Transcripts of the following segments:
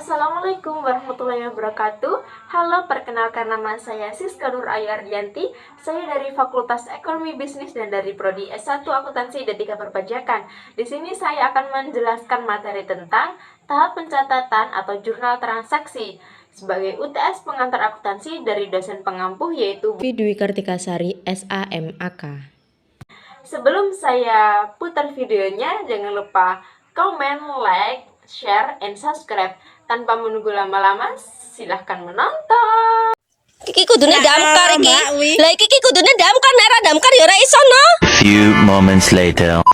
Assalamualaikum warahmatullahi wabarakatuh. Halo, perkenalkan nama saya Siska Nur Ayardianti. Saya dari Fakultas Ekonomi Bisnis dan dari Prodi S1 Akuntansi dan 3 Perpajakan. Di sini saya akan menjelaskan materi tentang tahap pencatatan atau jurnal transaksi sebagai UTS pengantar akuntansi dari dosen pengampuh yaitu Dwi Kartikasari, SAMAK. Sebelum saya putar videonya, jangan lupa komen, like, share, and subscribe. Tanpa menunggu lama-lama, silahkan menonton. Iki kudune damkar iki. Lah iki kudune damkar, nek ora damkar ya ora iso no. Few moments later.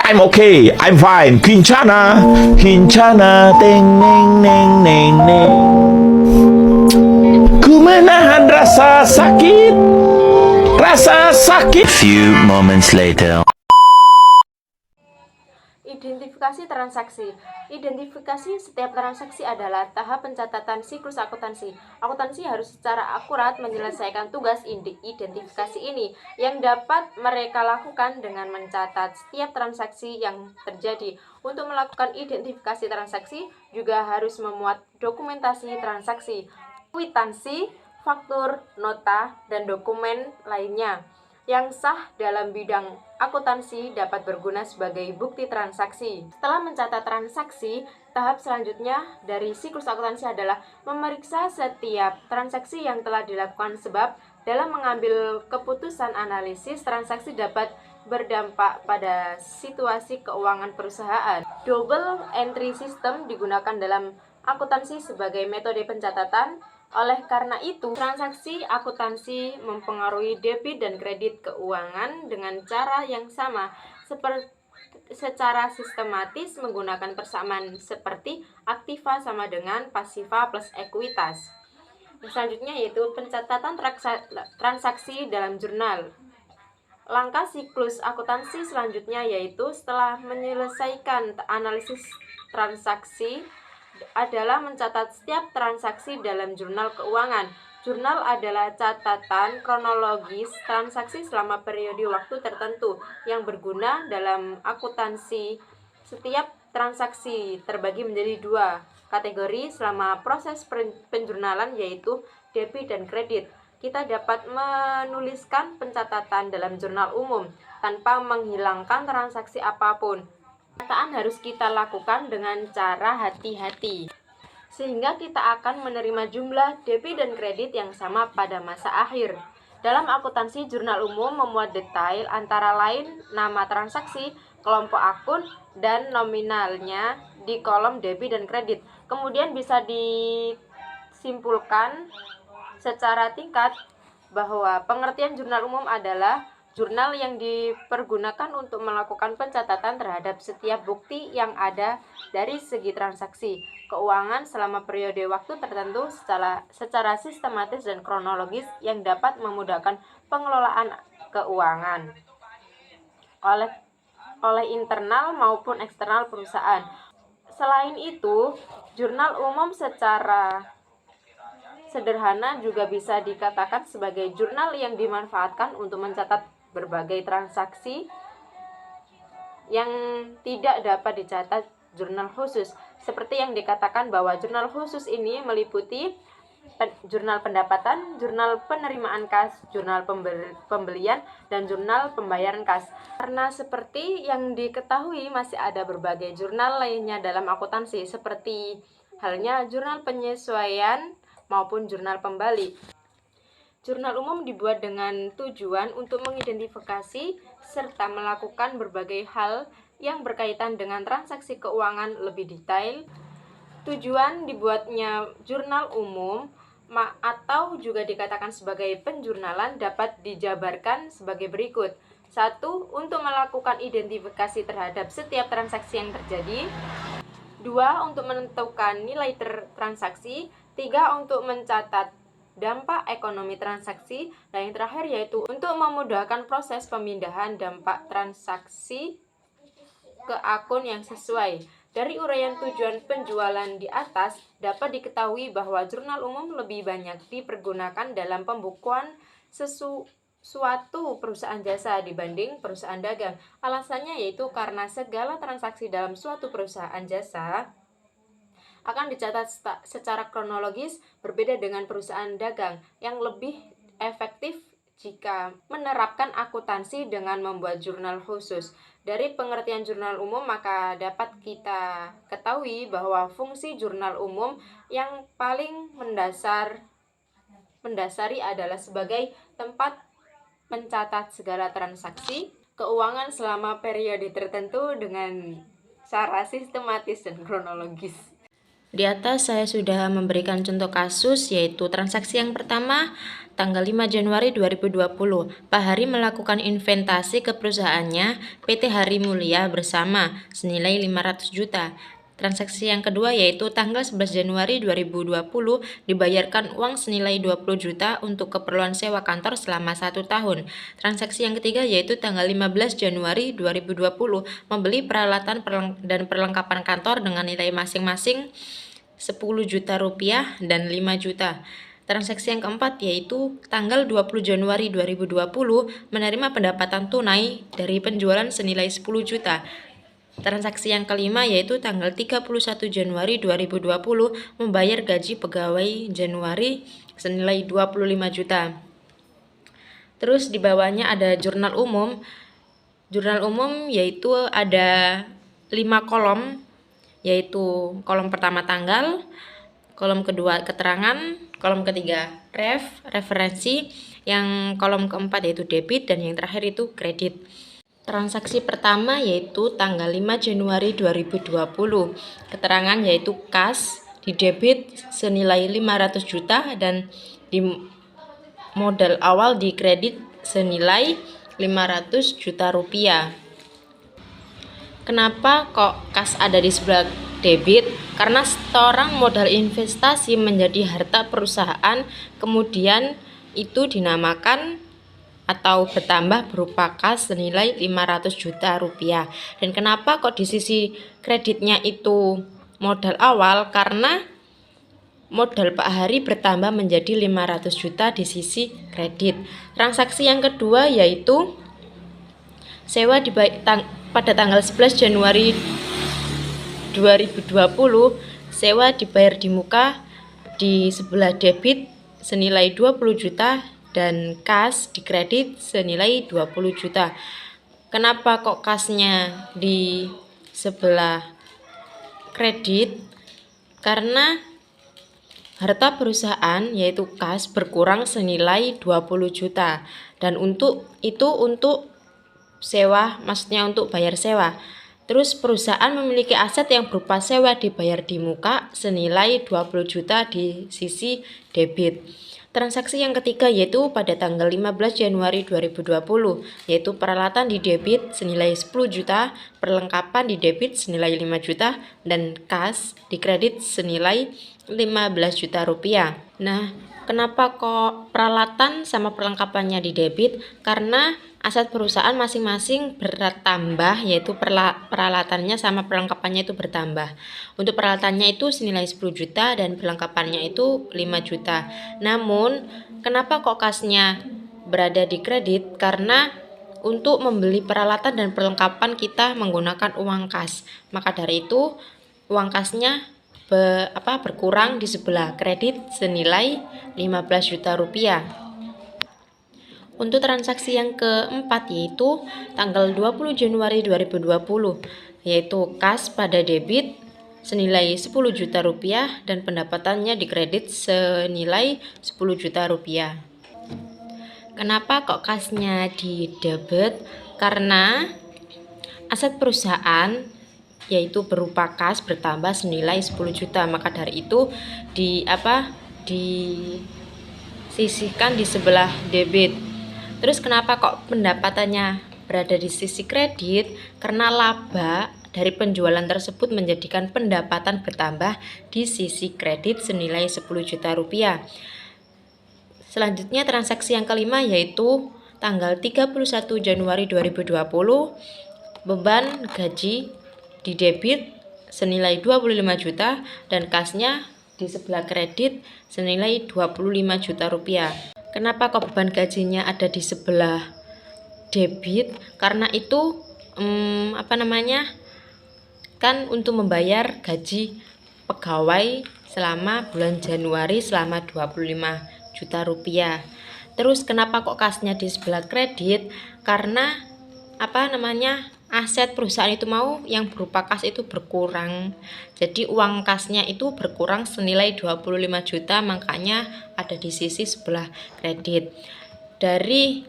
I'm okay, I'm fine. Kincana, ting neng neng neng neng. Ku menahan rasa sakit, Few moments later. Identifikasi transaksi. Identifikasi setiap transaksi adalah tahap pencatatan siklus akuntansi. Akuntansi harus secara akurat menyelesaikan tugas identifikasi ini yang dapat mereka lakukan dengan mencatat setiap transaksi yang terjadi. Untuk melakukan identifikasi transaksi juga harus memuat dokumentasi transaksi, kwitansi, faktur, nota, dan dokumen lainnya yang sah dalam bidang akuntansi dapat berguna sebagai bukti transaksi. Setelah mencatat transaksi, tahap selanjutnya dari siklus akuntansi adalah memeriksa setiap transaksi yang telah dilakukan sebab dalam mengambil keputusan analisis transaksi dapat berdampak pada situasi keuangan perusahaan. Double entry system digunakan dalam akuntansi sebagai metode pencatatan. Oleh karena itu, transaksi akuntansi mempengaruhi debit dan kredit keuangan dengan cara yang sama, secara sistematis menggunakan persamaan seperti aktiva sama dengan pasiva plus ekuitas. Selanjutnya yaitu pencatatan transaksi dalam jurnal. Langkah siklus akuntansi selanjutnya yaitu setelah menyelesaikan analisis transaksi adalah mencatat setiap transaksi dalam jurnal keuangan. Jurnal adalah catatan kronologis transaksi selama periode waktu tertentu yang berguna dalam akuntansi. Setiap transaksi terbagi menjadi 2 kategori selama proses penjurnalan yaitu debit dan kredit. Kita dapat menuliskan pencatatan dalam jurnal umum tanpa menghilangkan transaksi apapun. Pencataan harus kita lakukan dengan cara hati-hati, sehingga kita akan menerima jumlah debit dan kredit yang sama pada masa akhir. Dalam akuntansi, jurnal umum memuat detail antara lain nama transaksi, kelompok akun, dan nominalnya di kolom debit dan kredit. Kemudian bisa disimpulkan secara tingkat bahwa pengertian jurnal umum adalah jurnal yang dipergunakan untuk melakukan pencatatan terhadap setiap bukti yang ada dari segi transaksi keuangan selama periode waktu tertentu secara sistematis dan kronologis yang dapat memudahkan pengelolaan keuangan oleh internal maupun eksternal perusahaan. Selain itu, jurnal umum secara sederhana juga bisa dikatakan sebagai jurnal yang dimanfaatkan untuk mencatat berbagai transaksi yang tidak dapat dicatat jurnal khusus. Seperti yang dikatakan bahwa jurnal khusus ini meliputi jurnal pendapatan, jurnal penerimaan kas, jurnal pembelian, dan jurnal pembayaran kas. Karena seperti yang diketahui masih ada berbagai jurnal lainnya dalam akuntansi seperti halnya jurnal penyesuaian maupun jurnal pembalik. Jurnal umum dibuat dengan tujuan untuk mengidentifikasi serta melakukan berbagai hal yang berkaitan dengan transaksi keuangan lebih detail. Tujuan dibuatnya jurnal umum atau juga dikatakan sebagai penjurnalan dapat dijabarkan sebagai berikut. 1. Untuk melakukan identifikasi terhadap setiap transaksi yang terjadi. 2. Untuk menentukan nilai transaksi. 3. Untuk mencatat dampak ekonomi transaksi, dan yang terakhir yaitu untuk memudahkan proses pemindahan dampak transaksi ke akun yang sesuai. Dari uraian tujuan penjualan di atas, dapat diketahui bahwa jurnal umum lebih banyak dipergunakan dalam pembukuan suatu perusahaan jasa dibanding perusahaan dagang. Alasannya yaitu karena segala transaksi dalam suatu perusahaan jasa akan dicatat secara kronologis, berbeda dengan perusahaan dagang yang lebih efektif jika menerapkan akuntansi dengan membuat jurnal khusus. Dari pengertian jurnal umum maka dapat kita ketahui bahwa fungsi jurnal umum yang paling mendasari adalah sebagai tempat mencatat segala transaksi keuangan selama periode tertentu dengan cara sistematis dan kronologis. Di atas saya sudah memberikan contoh kasus, yaitu transaksi yang pertama tanggal 5 Januari 2020. Pak Hari melakukan investasi ke perusahaannya PT Hari Mulia Bersama senilai 500 juta. Transaksi yang kedua yaitu tanggal 11 Januari 2020 dibayarkan uang senilai 20 juta untuk keperluan sewa kantor selama 1 tahun. Transaksi yang ketiga yaitu tanggal 15 Januari 2020 membeli peralatan dan perlengkapan kantor dengan nilai masing-masing 10 juta rupiah dan 5 juta. Transaksi yang keempat yaitu tanggal 20 Januari 2020 menerima pendapatan tunai dari penjualan senilai 10 juta. Transaksi yang kelima yaitu tanggal 31 Januari 2020 membayar gaji pegawai Januari senilai 25 juta. Terus di bawahnya ada jurnal umum. Jurnal umum yaitu ada 5 kolom, yaitu kolom pertama tanggal, kolom kedua keterangan, kolom ketiga referensi, yang kolom keempat yaitu debit, dan yang terakhir itu kredit. Transaksi pertama yaitu tanggal 5 Januari 2020. Keterangan yaitu kas di debit senilai 500 juta dan di modal awal di kredit senilai 500 juta rupiah. Kenapa kok kas ada di sebelah debit? Karena setoran modal investasi menjadi harta perusahaan, kemudian itu dinamakan atau bertambah berupa kas senilai 500 juta rupiah. Dan kenapa kok di sisi kreditnya itu modal awal? Karena modal Pak Hari bertambah menjadi 500 juta di sisi kredit. Transaksi yang kedua yaitu sewa pada tanggal 11 Januari 2020, sewa dibayar di muka di sebelah debit senilai 20 juta dan kas di kredit senilai 20 juta. Kenapa kok kasnya di sebelah kredit? Karena harta perusahaan yaitu kas berkurang senilai 20 juta. Dan untuk sewa, maksudnya untuk bayar sewa. Terus perusahaan memiliki aset yang berupa sewa dibayar di muka senilai 20 juta di sisi debit. Transaksi yang ketiga yaitu pada tanggal 15 Januari 2020, yaitu peralatan di debit senilai 10 juta, perlengkapan di debit senilai 5 juta, dan kas di kredit senilai 15 juta rupiah. Nah, kenapa kok peralatan sama perlengkapannya di debit? Karena aset perusahaan masing-masing bertambah, yaitu peralatannya sama perlengkapannya itu bertambah. Untuk peralatannya itu senilai 10 juta dan perlengkapannya itu 5 juta. Namun, kenapa kok kasnya berada di kredit? Karena untuk membeli peralatan dan perlengkapan kita menggunakan uang kas. Maka dari itu, uang kasnya berkurang di sebelah kredit senilai 15 juta rupiah. Untuk transaksi yang keempat yaitu tanggal 20 Januari 2020, yaitu kas pada debit senilai 10 juta rupiah dan pendapatannya di kredit senilai 10 juta rupiah. Kenapa kok kasnya di debit? Karena aset perusahaan yaitu berupa kas bertambah senilai 10 juta. Maka dari itu disisihkan di sebelah debit. Terus kenapa kok pendapatannya berada di sisi kredit? Karena laba dari penjualan tersebut menjadikan pendapatan bertambah di sisi kredit senilai 10 juta rupiah. Selanjutnya transaksi yang kelima yaitu tanggal 31 Januari 2020, beban gaji di debit senilai 25 juta dan kasnya di sebelah kredit senilai 25 juta rupiah. Kenapa kok beban gajinya ada di sebelah debit? Karena itu kan untuk membayar gaji pegawai selama bulan Januari selama 25 juta rupiah. Terus kenapa kok kasnya di sebelah kredit? Karena aset perusahaan itu yang berupa kas itu berkurang. Jadi uang kasnya itu berkurang senilai 25 juta, makanya ada di sisi sebelah kredit. Dari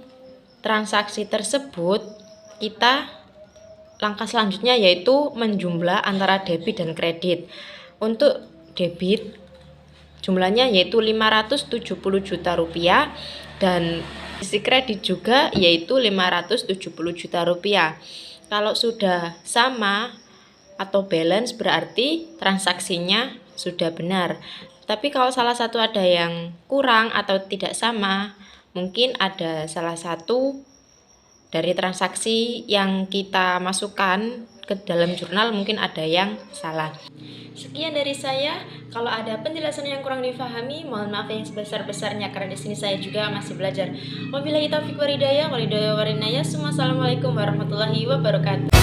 transaksi tersebut, langkah selanjutnya yaitu menjumlah antara debit dan kredit. Untuk debit jumlahnya yaitu 570 juta rupiah dan sisi kredit juga yaitu 570 juta rupiah. Kalau sudah sama atau balance berarti transaksinya sudah benar. Tapi kalau salah satu ada yang kurang atau tidak sama, mungkin ada salah satu dari transaksi yang kita masukkan ke dalam jurnal mungkin ada yang salah. Sekian dari saya. Kalau ada penjelasan yang kurang difahami, mohon maaf yang sebesar-besarnya karena di sini saya juga masih belajar. Wabillahi taufiq wal hidayah. Assalamualaikum warahmatullahi wabarakatuh.